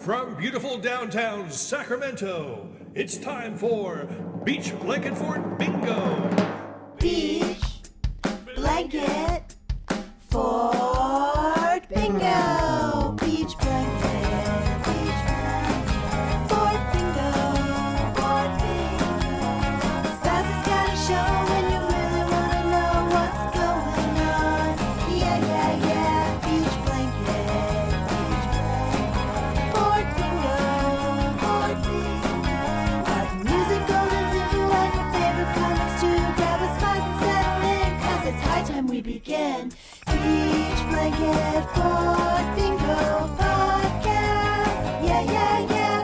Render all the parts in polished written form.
From beautiful downtown Sacramento, it's time for Beach Blanket Fort Bingo. Beach Blanket Fort Bingo. Beach Blanket Fort Bingo. Fort Bingo. Spaz has got a show when you really want to know what's going on. Yeah, yeah, yeah. Beach Blanket Fort Bingo. Fort Bingo. Art and music golden blue and your favorite comics too. Grab a spot and settle in, 'cause it's high time we begin. Beach Blanket Fort Bingo Podcast. Yeah, yeah, yeah.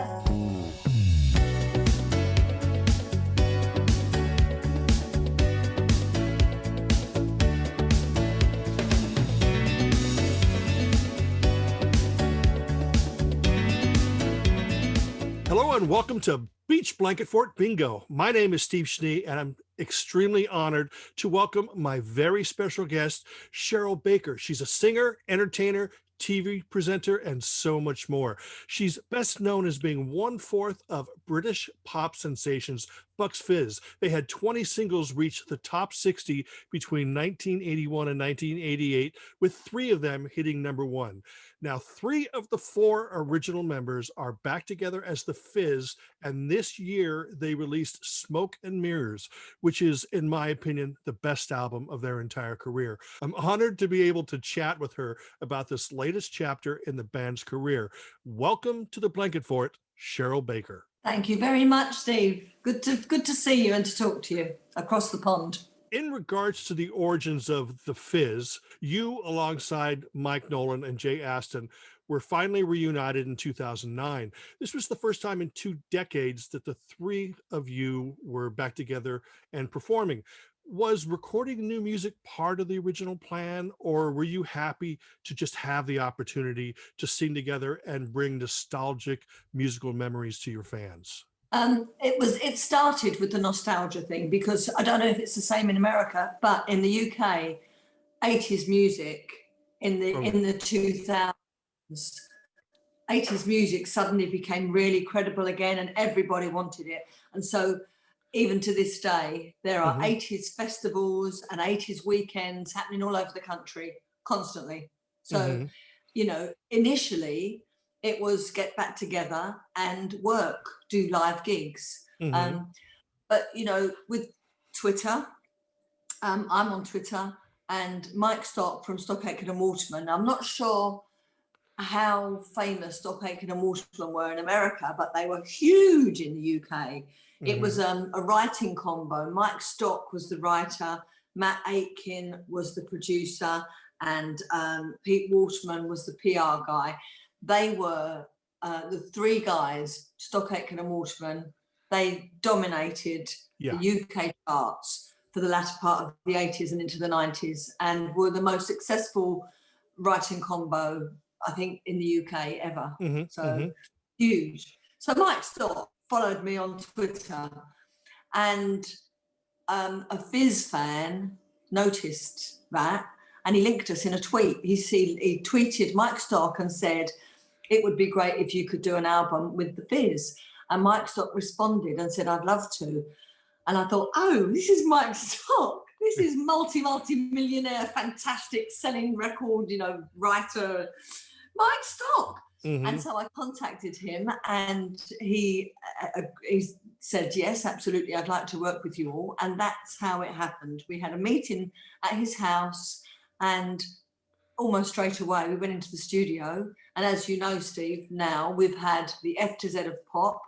Hello and welcome to Beach Blanket Fort Bingo. My name is Steve Schnee, and I'm extremely honored to welcome my very special guest, CHERYL Baker. She's a singer, entertainer, TV presenter, and so much more. She's best known as being 1/4 of British pop sensations BUCKS FIZZ. They had 20 singles reach the top 60 between 1981 and 1988, with 3 of them hitting #1. Now, 3 of the 4 original members are back together as the Fizz, and this year they released Smoke and Mirrors, which is, in my opinion, the best album of their entire career. I'm honored to be able to chat with her about this latest chapter in the band's career. Welcome to the Blanket Fort, CHERYL Baker. Thank you very much, Steve. Good to see you and to talk to you across the pond. In regards to the origins of the Fizz, you, alongside Mike Nolan and Jay Aston, were finally reunited in 2009. This was the first time in 2 decades that the 3 of you were back together and performing. Was recording new music part of the original plan, or were you happy to just have the opportunity to sing together and bring nostalgic musical memories to your fans? It started with the nostalgia thing, because I don't know if it's the same in America, but in the UK, 80s music in the 2000s, 80s music suddenly became really credible again, and everybody wanted it. And so even to this day, there are 80s festivals and 80s weekends happening all over the country constantly. So, you know, initially it was get back together and work, do live gigs. But, you know, with Twitter, I'm on Twitter, and Mike Stock from Stock, Aitken and Waterman. I'm not sure how famous Stock, Aitken and Waterman were in America, but they were huge in the UK. It was a writing combo. Mike Stock was the writer, Matt Aitken was the producer, and Pete Waterman was the PR guy. They were the 3 guys, Stock, Aitken and Waterman. They dominated the UK charts for the latter part of the 80s and into the 90s, and were the most successful writing combo, I think, in the UK ever. Huge. So Mike Stock followed me on Twitter, and a Fizz fan noticed that, and he linked us in a tweet. He tweeted Mike Stock and said, "It would be great if you could do an album with the Fizz." And Mike Stock responded and said, "I'd love to." And I thought, oh, this is Mike Stock. This is multi-millionaire, fantastic selling record, you know, writer, Mike Stock. And so I contacted him, and he said, yes, absolutely, I'd like to work with you all. And that's how it happened. We had a meeting at his house, and almost straight away we went into the studio. And as you know, Steve, now we've had the F to Z of pop,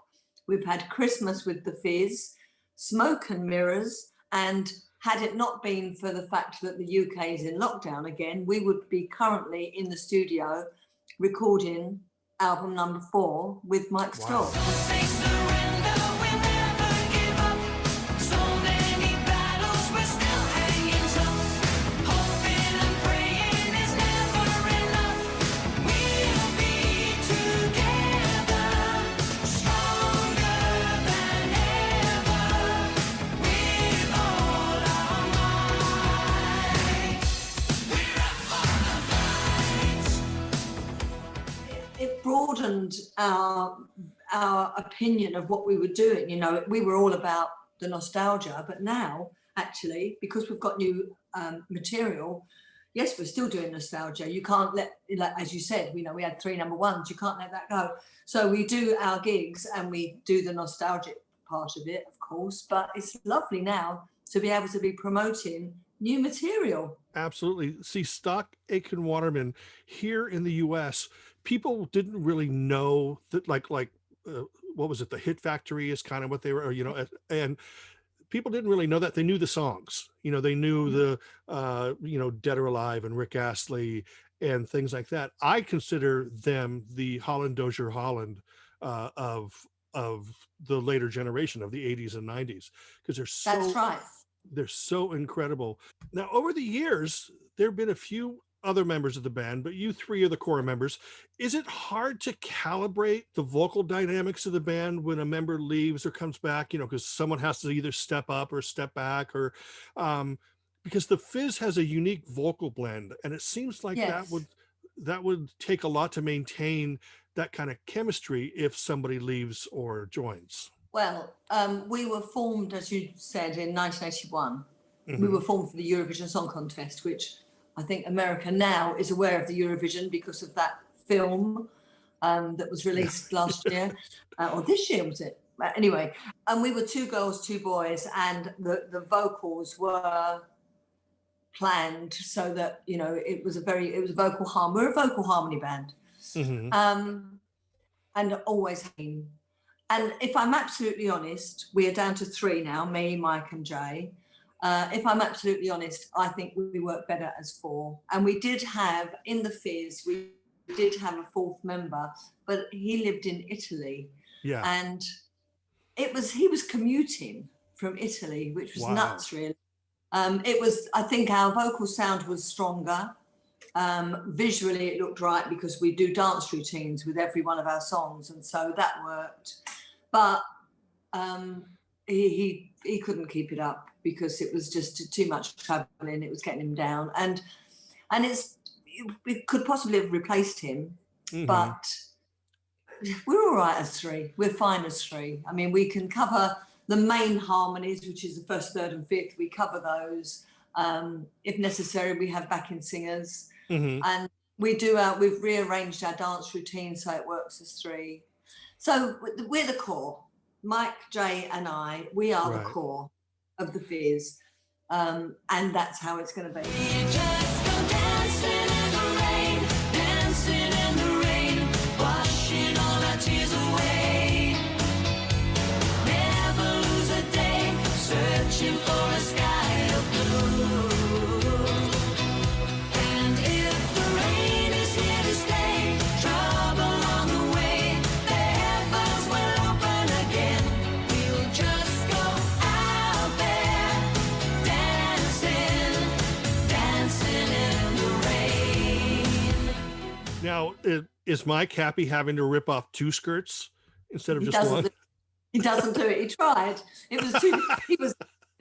we've had Christmas with the Fizz, Smoke and Mirrors, and had it not been for the fact that the UK is in lockdown again, we would be currently in the studio recording album number 4 with Mike Stock. broadened and our opinion of what we were doing. You know, we were all about the nostalgia, but now actually, because we've got new material, yes, we're still doing nostalgia. You can't let, like, as you said, you know, we had 3 number ones. You can't let that go. So we do our gigs and we do the nostalgic part of it, of course. But it's lovely now to be able to be promoting new material. Absolutely. See, stock Aitken Waterman here in the U.S., people didn't really know that, what was it? The Hit Factory is kind of what they were, you know, and people didn't really know that. They knew the songs, you know, they knew the, you know, Dead or Alive and Rick Astley and things like that. I consider them the Holland Dozier Holland of the later generation of the 80s and 90s, because That's right. they're so incredible. Now, over the years, there have been a few other members of the band, but you 3 are the core members. Is it hard to calibrate the vocal dynamics of the band when a member leaves or comes back, you know, because someone has to either step up or step back, or because the Fizz has a unique vocal blend, and it seems like Yes. that would take a lot to maintain that kind of chemistry if somebody leaves or joins. Well, we were formed, as you said, in 1981. We Mhm. were formed for the Eurovision Song Contest, which I think America now is aware of the Eurovision because of that film that was released last year, or this year, was it? But anyway, and we were 2 girls, 2 boys, and the vocals were planned so that, you know, it was a vocal harmony. We're a vocal harmony band. Mhm. And always have been. And if I'm absolutely honest, we are down to 3 now, me, Mike and Jay. If I'm absolutely honest, I think we work better as 4. And we did have, in the Fizz, we did have a 4th member, but he lived in Italy. Yeah. And he was commuting from Italy, which was Wow. nuts, really. I think our vocal sound was stronger. Visually it looked right because we do dance routines with every one of our songs, and so that worked. But he couldn't keep it up because it was just too much traveling. It was getting him down, and we could possibly have replaced him, Mhm. but we're all right as 3. We're fine as 3. I mean, we can cover the main harmonies, which is the 1st, 3rd, and 5th. We cover those. If necessary, we have backing singers. Mhm. And we've rearranged our dance routine so it works as 3. So we're the core. Mike, Jay, and I, we are the Right. core of the Fizz. And that's how it's going to be. We just go dancing in the rain, dancing in the rain, washing all our tears away. Never lose a day, searching for a sky of blue. And if the rain is here to stay, trouble on the way, the heavens will open again. We'll just go out there, dancing, dancing in the rain. Now, is Mike happy having to rip off 2 skirts instead of He just doesn't one? do, he doesn't do it. He tried. It was too.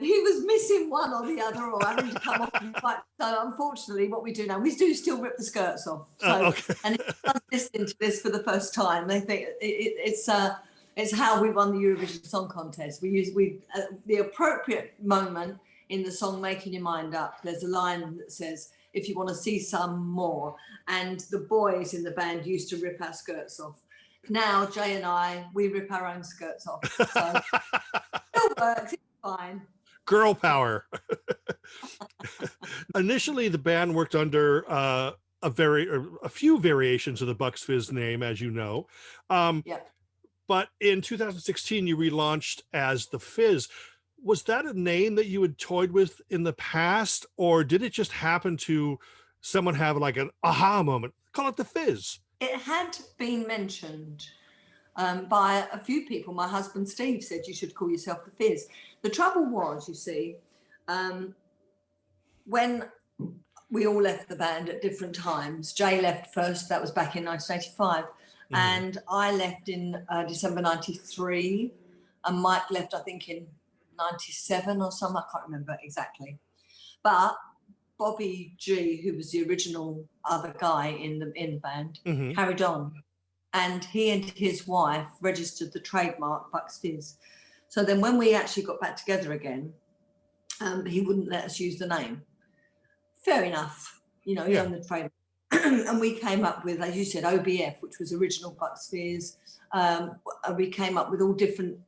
He was missing one or the other, or having to come off and fight. So unfortunately, what we do now, we do still rip the skirts off. So, Okay. and if anyone's listening to this for the first time, they think it's how we won the Eurovision Song Contest. The appropriate moment in the song "Making Your Mind Up." There's a line that says, "If you want to see some more," and the boys in the band used to rip our skirts off. Now Jay and I, we rip our own skirts off. So it still works. It's fine. Girl power. Initially, the band worked under a few variations of the BUCKS FIZZ name, as you know. Yeah. But in 2016, you relaunched as the Fizz. Was that a name that you had toyed with in the past, or did it just happen to someone have like an aha moment? Call it the Fizz. It had been mentioned by a few people. My husband Steve said you should call yourself the Fizz. The trouble was, you see, when we all left the band at different times, Jay left first, that was back in 1985, and I left in December 93, and Mike left, I think, in 97 or something, I can't remember exactly. But Bobby G, who was the original other guy in the band, carried on. and he and his wife registered the trademark BUCKS FIZZ. So then when we actually got back together again, he wouldn't let us use the name. Fair enough, you know, he owned the trademark. And we came up with, as you said, OBF, which was original BUCKS FIZZ. We came up with all different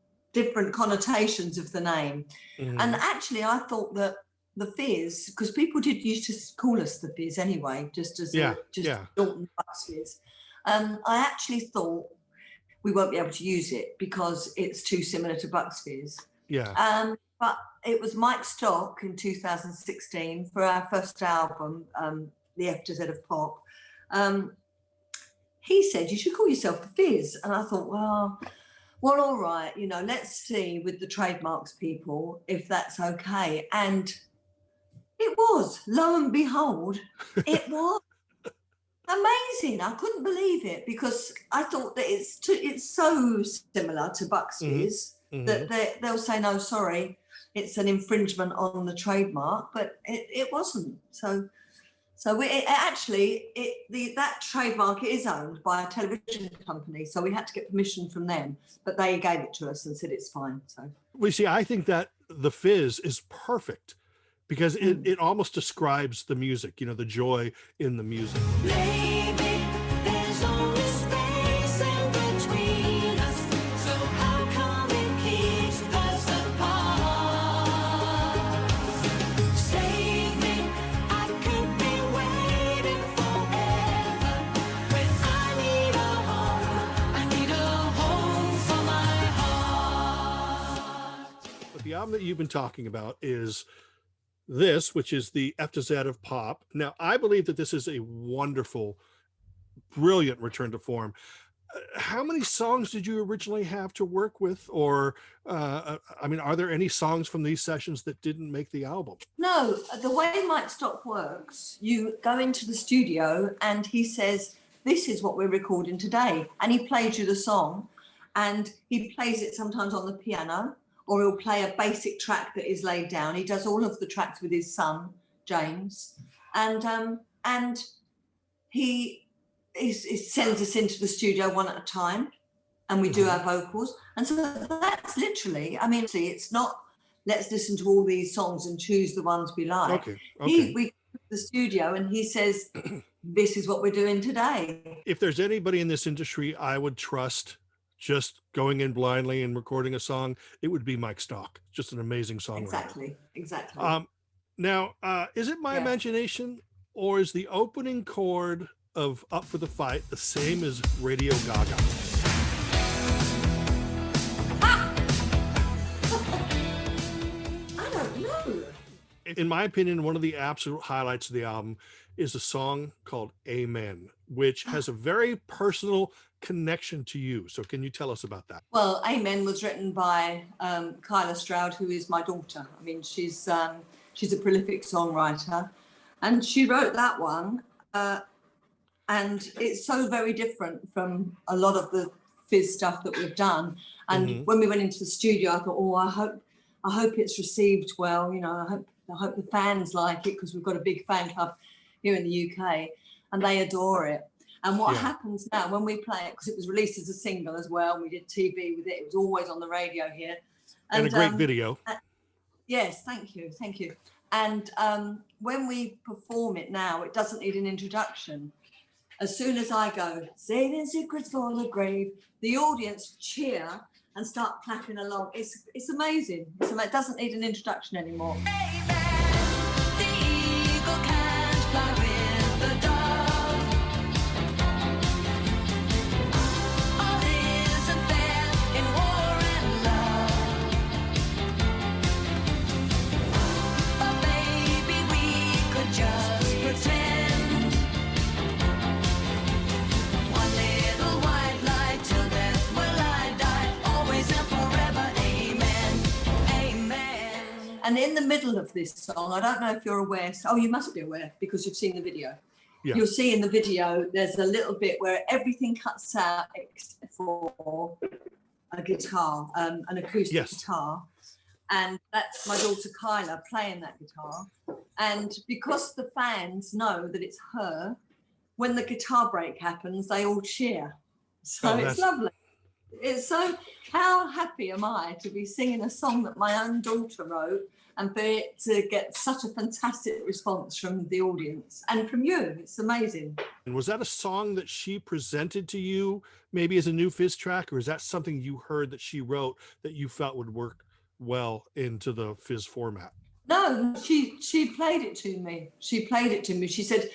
connotations of the name. And actually, I thought that the Fizz, because people did used to call us the Fizz anyway, just Dalton BUCKS FIZZ. I actually thought we won't be able to use it because it's too similar to BUCKS FIZZ. But it was Mike Stock in 2016 for our first album, The F to Z of Pop. He said, you should call yourself the Fizz. And I thought, well, all right, you know, let's see with the trademarks people if that's okay. And it was, lo and behold, it was amazing. I couldn't believe it because I thought that it's so similar to BUCKS FIZZ that they'll say, no, sorry, it's an infringement on the trademark, but it wasn't. So that trademark is owned by a television company. So we had to get permission from them, but they gave it to us and said it's fine. So we see, I think that the Fizz is perfect because it almost describes the music, you know, the joy in the music. Maybe there's only space in between us, so how come it keeps us apart? Save me, I could be waiting forever. When I need a home for my heart. But the album that you've been talking about is this, which is the F to Z of Pop. Now, I believe that this is a wonderful, brilliant return to form. How many songs did you originally have to work with? Or, I mean, are there any songs from these sessions that didn't make the album? no, the way Mike Stock works, you go into the studio and he says, this is what we're recording today. And he plays you the song and he plays it sometimes on the piano, or he'll play a basic track that is laid down. He does all of the tracks with his son, James. And he sends us into the studio one at a time and we do our vocals. And so that's literally, I mean, see, it's not, let's listen to all these songs and choose the ones we like. Okay. We go to the studio and he says, this is what we're doing today. If there's anybody in this industry I would trust just going in blindly and recording a song, it would be Mike Stock. Just an amazing songwriter. Exactly. Now, is it my imagination, or is the opening chord of Up for the Fight the same as Radio Gaga? I don't know. In my opinion, one of the absolute highlights of the album is a song called Amen, which has a very personal connection to you. So can you tell us about that? Well, Amen was written by Kyla Stroud, who is my daughter. I mean, she's a prolific songwriter, and she wrote that one. And it's so very different from a lot of the Fizz stuff that we've done. And when we went into the studio, I thought, oh, I hope it's received well. You know, I hope the fans like it, because we've got a big fan club here in the UK, and they adore it. And what happens now when we play it, because it was released as a single as well, we did TV with it, it was always on the radio here. And a great video. Yes, thank you. And when we perform it now, it doesn't need an introduction. As soon as I go, saving secrets for the grave, the audience cheer and start clapping along. It's amazing. It doesn't need an introduction anymore. And in the middle of this song, I don't know if you're aware. Oh, you must be aware because you've seen the video. Yeah. You'll see in the video, there's a little bit where everything cuts out except for a guitar, an acoustic guitar. And that's my daughter Kyla playing that guitar. And because the fans know that it's her, when the guitar break happens, they all cheer. So Oh, it's lovely. It's so, how happy am I to be singing a song that my own daughter wrote and for it to get such a fantastic response from the audience and from you. It's amazing. And was that a song that she presented to you maybe as a new Fizz track, or is that something you heard that she wrote that you felt would work well into the Fizz format? No, she played it to me. She played it to me. She said,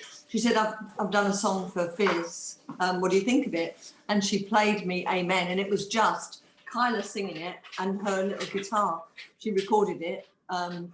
I've done a song for Fizz. What do you think of it? And she played me Amen, and it was just Kyla singing it and her little guitar. She recorded it and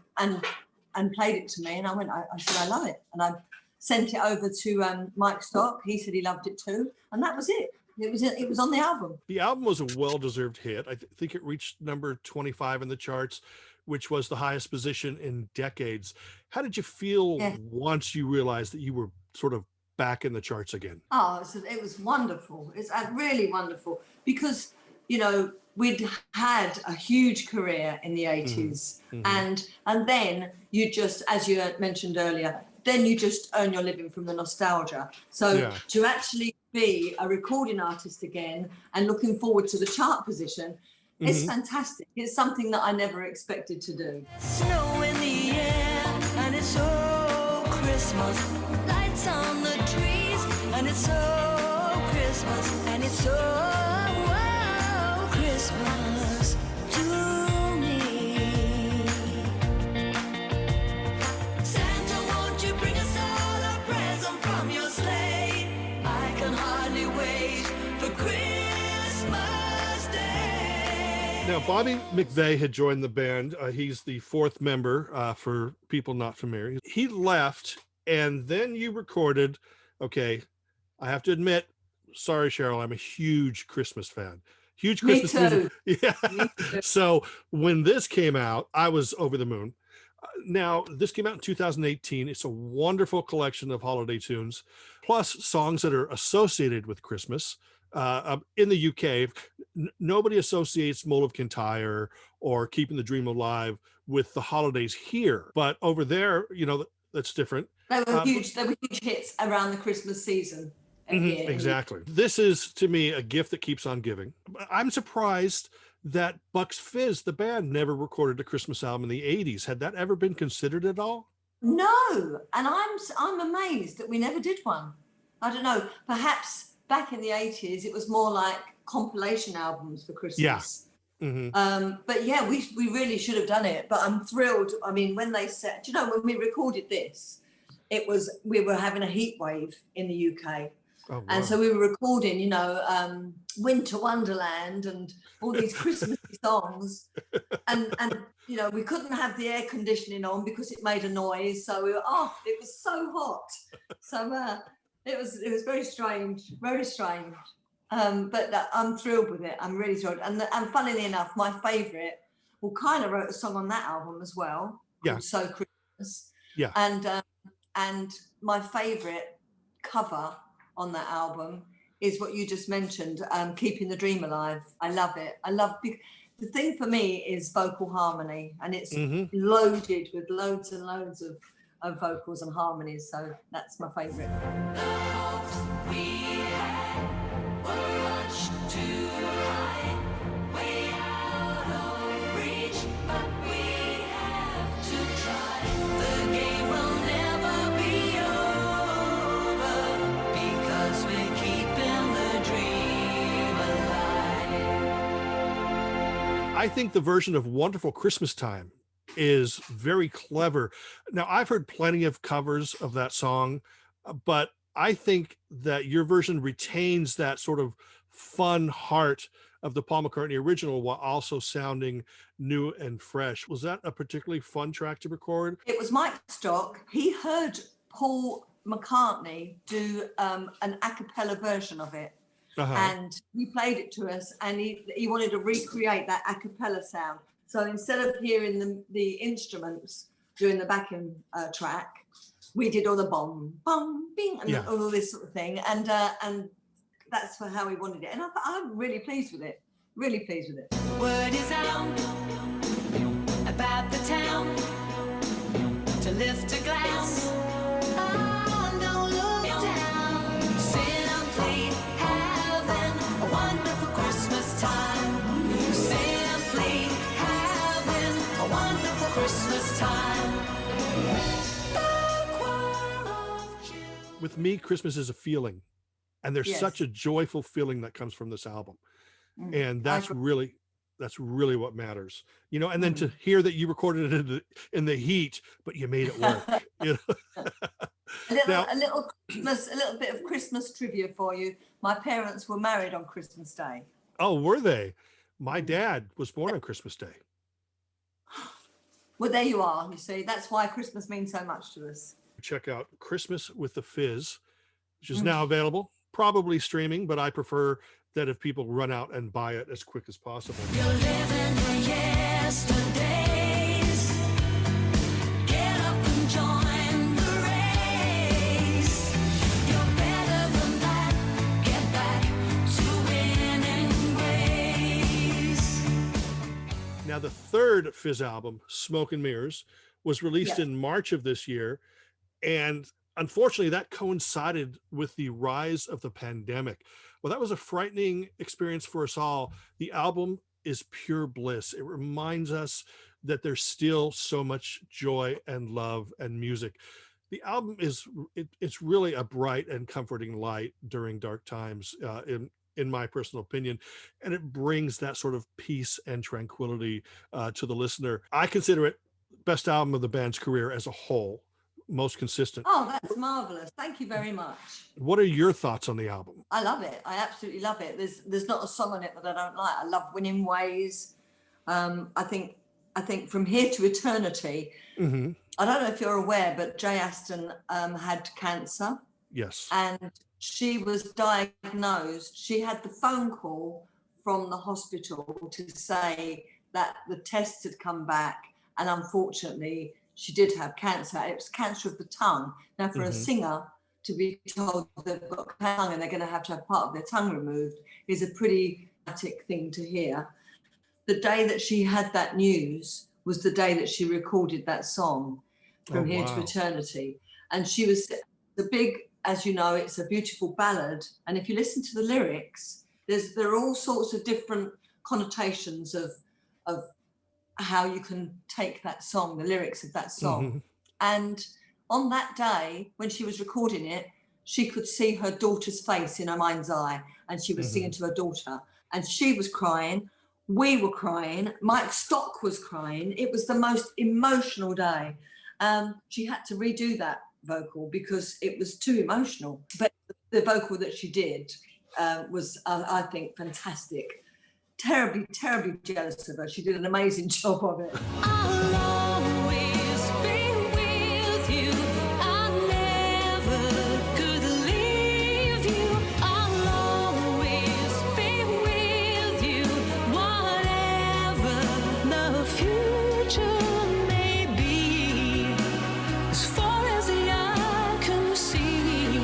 played it to me, and I went, I said, I love it, and I sent it over to Mike Stock. He said he loved it too, and that was it. It was on the album. The album was a well-deserved hit. I think it reached number 25 in the charts, which was the highest position in decades. How did you feel once you realized that you were sort of back in the charts again? Oh, it was wonderful. It's really wonderful because, you know, we'd had a huge career in the 80s. And then you just, as you mentioned earlier, then you just earn your living from the nostalgia. So to actually be a recording artist again and looking forward to the chart position, it's fantastic. It's something that I never expected to do. Snow in the air, and it's so Christmas. Lights on the trees, and it's so Christmas. And it's so Christmas to me. Santa, won't you bring us all a present from your sleigh? I can hardly wait for Christmas Day. Now, Bobby McVeigh had joined the band. He's the fourth member for people not familiar. He left, and then you recorded, okay, I have to admit, sorry, Cheryl, I'm a huge Christmas fan. Huge Christmas music. Yeah. So when this came out, I was over the moon. Now, this came out in 2018. It's a wonderful collection of holiday tunes, plus songs that are associated with Christmas. In the UK, nobody associates Mull of Kintyre or Keeping the Dream Alive with the holidays here. But over there, you know, that's different. They were huge hits around the Christmas season. Exactly. This is, to me, a gift that keeps on giving. I'm surprised that BUCKS FIZZ, the band, never recorded a Christmas album in the 80s. Had that ever been considered at all? No, and I'm amazed that we never did one. I don't know, perhaps back in the 80s, it was more like compilation albums for Christmas. Yeah. But yeah, we really should have done it, but I'm thrilled. I mean, when they said, you know, when we recorded this, we were having a heat wave in the UK. Oh, wow. And so we were recording, you know, Winter Wonderland and all these Christmassy songs. And, you know, we couldn't have the air conditioning on because it made a noise. So we were, it was so hot. So it was very strange, very strange. But I'm thrilled with it. I'm really thrilled. And funnily enough, my favourite, well, Kyla wrote a song on that album as well. Yeah. So Christmas. Yeah. And my favourite cover on that album is what you just mentioned, Keeping the Dream Alive. I love it. The thing for me is vocal harmony, and it's loaded with loads and loads of vocals and harmonies. So that's my favourite. The hopes we had were much too high, way out of reach, but we have to try. The game will never be over because we're keeping the dream alive. I think the version of Wonderful Christmas Time is very clever. Now, I've heard plenty of covers of that song, but I think that your version retains that sort of fun heart of the Paul McCartney original while also sounding new and fresh. Was that a particularly fun track to record? It was Mike Stock. He heard Paul McCartney do an a cappella version of it. And he played it to us, and he wanted to recreate that a cappella sound. So instead of hearing the instruments doing the backing track, we did all the bong, bong, bing, and all this sort of thing. And that's how we wanted it. And I'm really pleased with it. Really pleased with it. Word is out about the town to lift a glass. Oh, don't look down. Simply having a With me, Christmas is a feeling, and there's such Yes. a joyful feeling that comes from this album. And I that's agree. really what matters, you know. And then to Mm. hear that you recorded it in the heat, but you made it work, you know. Now, A little Christmas, a little bit of Christmas trivia for you. My parents were married on Christmas Day. oh, were they? My Mm. dad was born on Christmas Day. Well, there you are. You see, that's why Christmas means so much to us. Check out Christmas with the Fizz, which is Mm. now available, probably streaming, but I prefer that if people run out and buy it as quick as possible. You're living for yesterdays. Get up and join the race. You're better than that. Get back to winning ways. Now, the third Fizz album, Smoke and Mirrors, was released Yes. in March of this year. And unfortunately, that coincided with the rise of the pandemic. Well, that was a frightening experience for us all. The album is pure bliss. It reminds us that there's still so much joy and love and music. The album it's really a bright and comforting light during dark times, in my personal opinion, and it brings that sort of peace and tranquility to the listener. I consider it best album of the band's career as a whole, most consistent. Oh, that's marvelous. Thank you very much. What are your thoughts on the album? I love it. I absolutely love it. There's not a song on it that I don't like. I love Winning Ways. I think From Here to Eternity. Hmm. I don't know if you're aware, but Jay Aston had cancer, Yes. and she was diagnosed. She had the phone call from the hospital to say that the tests had come back, and unfortunately, she did have cancer. It was cancer of the tongue. Now, for a Mhm. singer to be told they've got tongue and they're going to have part of their tongue removed is a pretty dramatic thing to hear. The day that she had that news was the day that she recorded that song, From Oh, Here to wow. Eternity. And she was as you know, it's a beautiful ballad. And if you listen to the lyrics, there are all sorts of different connotations of how you can take that song, the lyrics of that song. Mhm. And on that day, when she was recording it, she could see her daughter's face in her mind's eye, and she was singing to her daughter, and she was crying. We were crying. Mike Stock was crying. It was the most emotional day. She had to redo that vocal because it was too emotional. But the vocal that she did was, I think, fantastic. Terribly, terribly jealous of her. She did an amazing job of it. I'll always be with you. I never could leave you. I'll always be with you. Whatever the future may be, as far as the eye can see,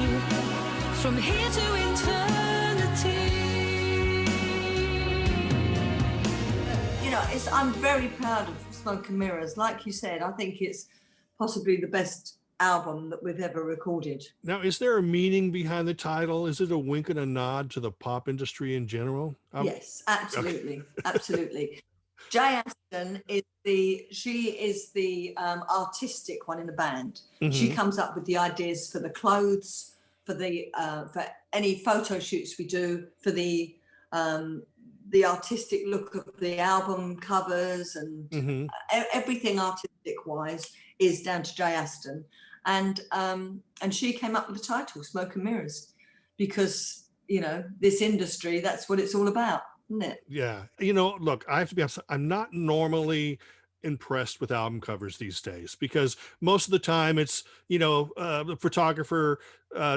from here to eternity. I'm very proud of Smoke and Mirrors. Like you said, I think it's possibly the best album that we've ever recorded. Now, is there a meaning behind the title? Is it a wink and a nod to the pop industry in general? Yes, absolutely, absolutely. Jay Aston is the artistic one in the band. She Mhm. comes up with the ideas for the clothes, for any photo shoots we do, for the artistic look of the album covers, and Mhm. everything artistic wise is down to Jay Aston. And she came up with the title Smoke and Mirrors because, you know, this industry, that's what it's all about, isn't it? Yeah. You know, look, I have to be honest, I'm not normally impressed with album covers these days because most of the time it's, you know, the photographer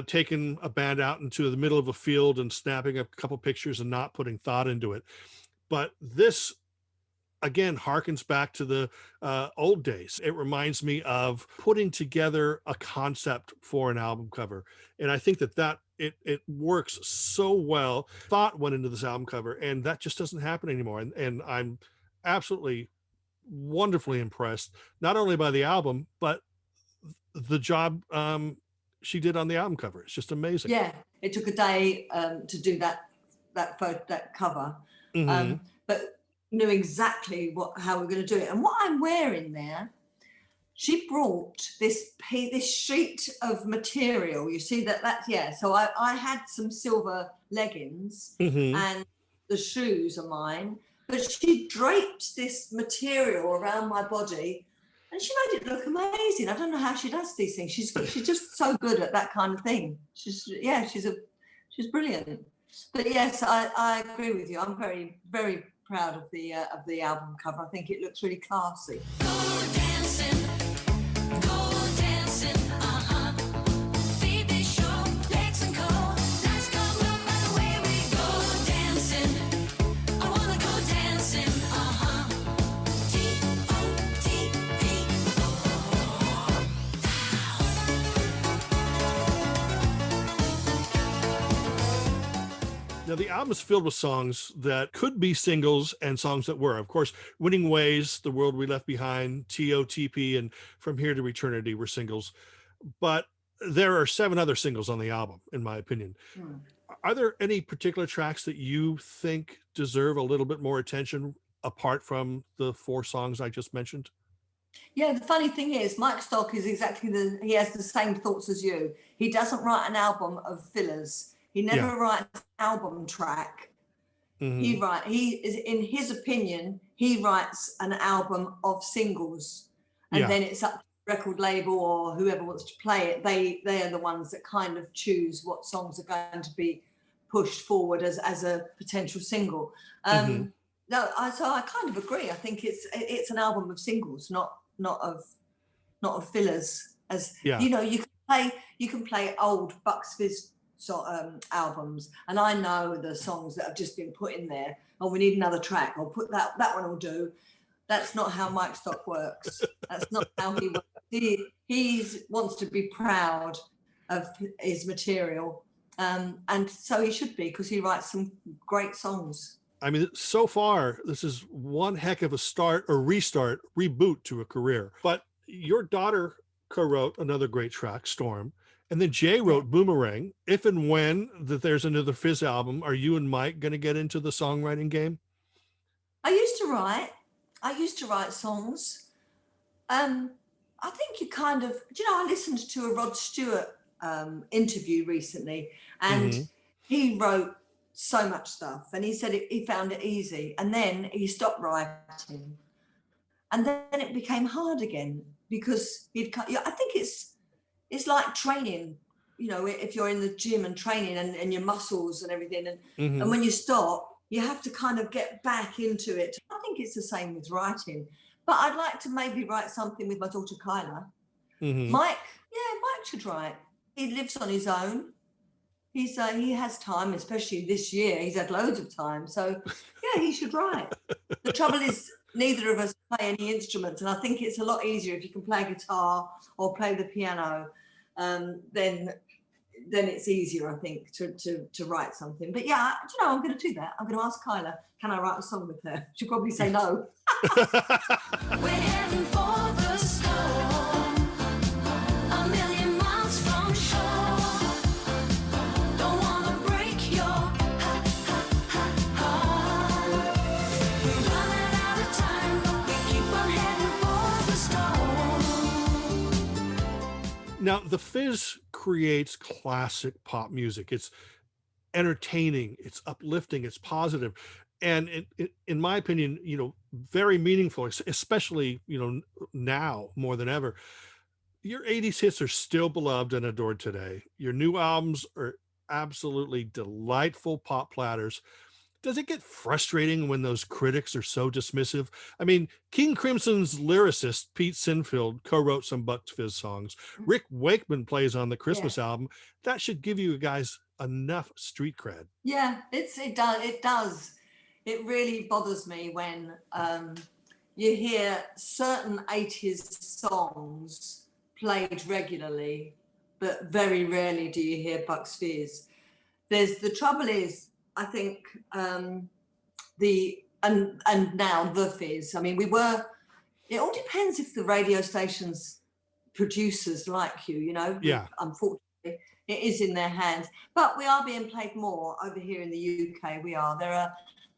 taking a band out into the middle of a field and snapping a couple pictures and not putting thought into it. But this, again, harkens back to the old days. It reminds me of putting together a concept for an album cover. And I think that it works so well. Thought went into this album cover, and that just doesn't happen anymore. And I'm absolutely wonderfully impressed, not only by the album, but the job she did on the album cover. It's just amazing. Yeah, it took a day to do that cover, Mhm. but knew exactly how we're going to do it. And what I'm wearing there, she brought this sheet of material. You see that's yeah. So I had some silver leggings and the shoes are mine, but she draped this material around my body and she made it look amazing. I don't know how she does these things. She's just so good at that kind of thing. She's brilliant. But yes, I agree with you. I'm very, very proud of the album cover. I think it looks really classy. Now, the album is filled with songs that could be singles and songs that were. Of course, Winning Ways, The World We Left Behind, TOTP, and From Here to Eternity were singles. But there are 7 other singles on the album, in my opinion. Are there any particular tracks that you think deserve a little bit more attention apart from the 4 songs I just mentioned? Yeah, the funny thing is, Mike Stock is he has the same thoughts as you. He doesn't write an album of fillers. He never writes an album track. He is, in his opinion, he writes an album of singles, and then it's up to the record label or whoever wants to play it. They are the ones that kind of choose what songs are going to be pushed forward as a potential single. So I kind of agree. I think it's an album of singles, not of fillers. As you know, you can play old BUCKS FIZZ albums, and I know the songs that have just been put in there. Oh, we need another track. I'll put that one will do. That's not how Mike Stock works. That's not how he works. He wants to be proud of his material, and so he should be, because he writes some great songs. I mean, so far, this is one heck of a start or reboot to a career. But your daughter co-wrote another great track, Storm. And then Jay wrote Boomerang. If and when that there's another Fizz album, are you and Mike going to get into the songwriting game? I used to write songs. I think you kind of, I listened to a Rod Stewart interview recently, and he wrote so much stuff, and he said he found it easy, and then he stopped writing, and then it became hard again, because I think it's like training, if you're in the gym and training and your muscles and everything, and when you stop, you have to kind of get back into it. I think it's the same with writing, but I'd like to maybe write something with my daughter Kyla. Mike should write. He lives on his own. He has time, especially this year. He's had loads of time, so yeah, he should write. The trouble is, neither of us play any instruments, and I think it's a lot easier if you can play guitar or play the piano. Then it's easier, I think, to write something. But yeah, I'm going to do that. I'm going to ask Kyla, can I write a song with her? She'll probably say no. We're heading for the storm, a million miles from shore. Don't wanna break your heart. We're running out of time. We keep on heading for the storm. Now, the Fizz creates classic pop music. It's entertaining, it's uplifting, it's positive, and in my opinion, very meaningful, especially now more than ever. Your 80s hits are still beloved and adored today. Your new albums are absolutely delightful pop platters. Does it get frustrating when those critics are so dismissive? I mean, King Crimson's lyricist Pete Sinfield co-wrote some BUCKS FIZZ songs. Rick Wakeman plays on the Christmas album. That should give you guys enough street cred. Yeah, it does. It really bothers me when you hear certain 80s songs played regularly, but very rarely do you hear BUCKS FIZZ. The trouble is, I think, and now the Fizz. I mean, it all depends if the radio station's producers like you, Yeah. Unfortunately, it is in their hands. But we are being played more over here in the UK. We are.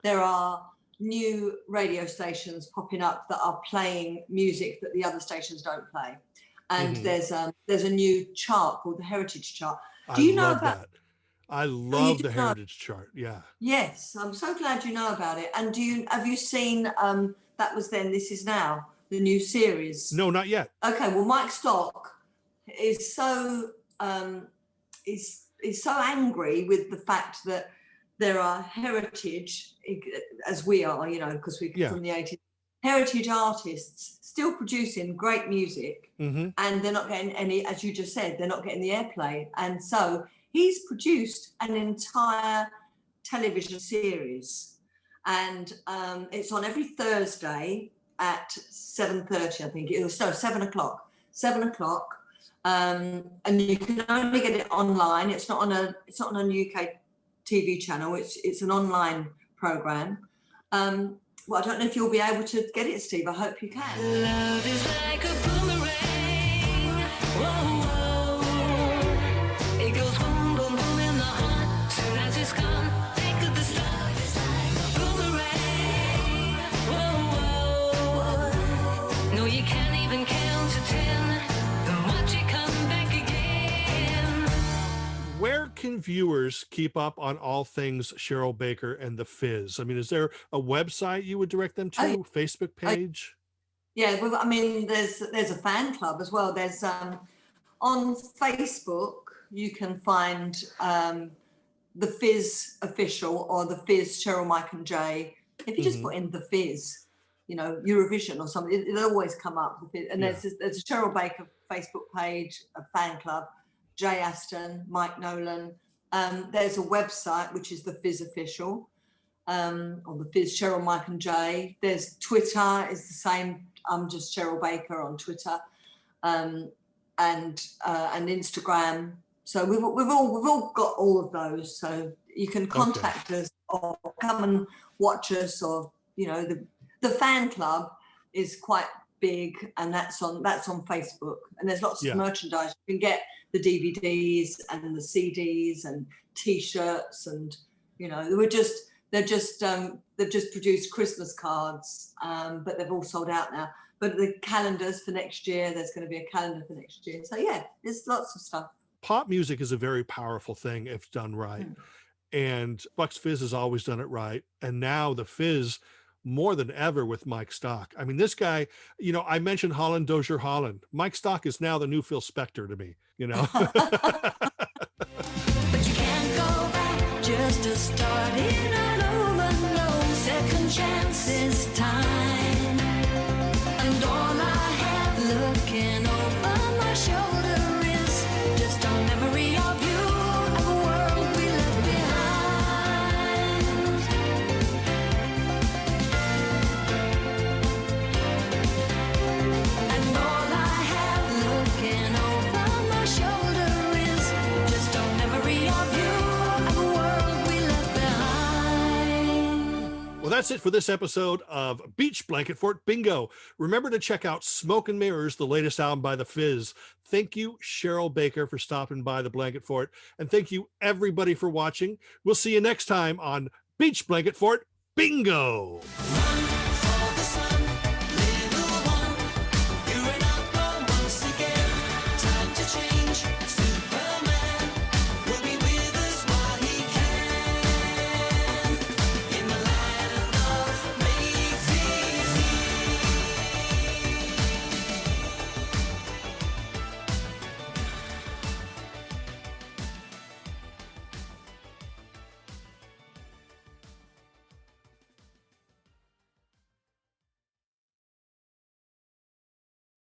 There are new radio stations popping up that are playing music that the other stations don't play. And there's a new chart called the Heritage Chart. Do you know about that? I you love do the know? Heritage Chart. Yeah. Yes, I'm so glad you know about it. And have you seen That Was Then, This Is Now, the new series? No, not yet. Okay, well, Mike Stock is so is so angry with the fact that there are heritage, as we are, you know, because we're from the 80s, heritage artists still producing great music, and they're not getting any, as you just said, they're not getting the airplay. And so he's produced an entire television series, and it's on every Thursday at 7:30, I think it was. No, 7 o'clock. 7 o'clock. And you can only get it online. It's not on a UK TV channel. It's an online program. Well, I don't know if you'll be able to get it, Steve. I hope you can. Love is like a boomerang. Whoa, whoa. It goes boom, boom, boom in the heart. Soon as it's gone, think of the start. It's like a boomerang. Whoa, whoa. No, you can't even count to 10 and watch it come back again. Where can viewers keep up on all things Cheryl Baker and the Fizz? I mean, is there a website you would direct them to? Facebook page? Yeah, well, I mean, there's a fan club as well. There's on Facebook you can find the Fizz official or the Fizz Cheryl, Mike and Jay. If you just put in the Fizz, you know, Eurovision or something, it'll always come up. And there's a Cheryl Baker Facebook page, a fan club. Jay Aston, Mike Nolan. There's a website which is the Fizz official, or the Fizz Cheryl, Mike and Jay. There's Twitter, it's the same. I'm just Cheryl Baker on Twitter, and Instagram. So we've all got all of those. So you can contact us or come and watch us, or you know, the fan club is quite big, and that's on Facebook. And there's lots of merchandise. You can get the DVDs and the CDs and T-shirts, and you know, they've just produced Christmas cards, but they've all sold out now. But the calendars for next year, there's going to be a calendar for next year. So yeah, there's lots of stuff. Pop music is a very powerful thing if done right, and BUCKS FIZZ has always done it right, and now the Fizz more than ever with Mike Stock. I mean, this guy, you know, I mentioned Holland Dozier Holland. Mike Stock is now the new Phil Spector to me, you know. But you can't go back just to start it all over. No second chances time. And all I have looking over my shoulder is just a memory of you, of a world we left behind. And all I have looking over my shoulder is just a memory of you, of a world we left behind. Well, that's it for this episode of Beach Blanket Fort Bingo. Remember to check out Smoke and Mirrors, the latest album by the Fizz. Thank you, Cheryl Baker, for stopping by the Blanket Fort. And thank you, everybody, for watching. We'll see you next time on Beach Blanket Fort Bingo.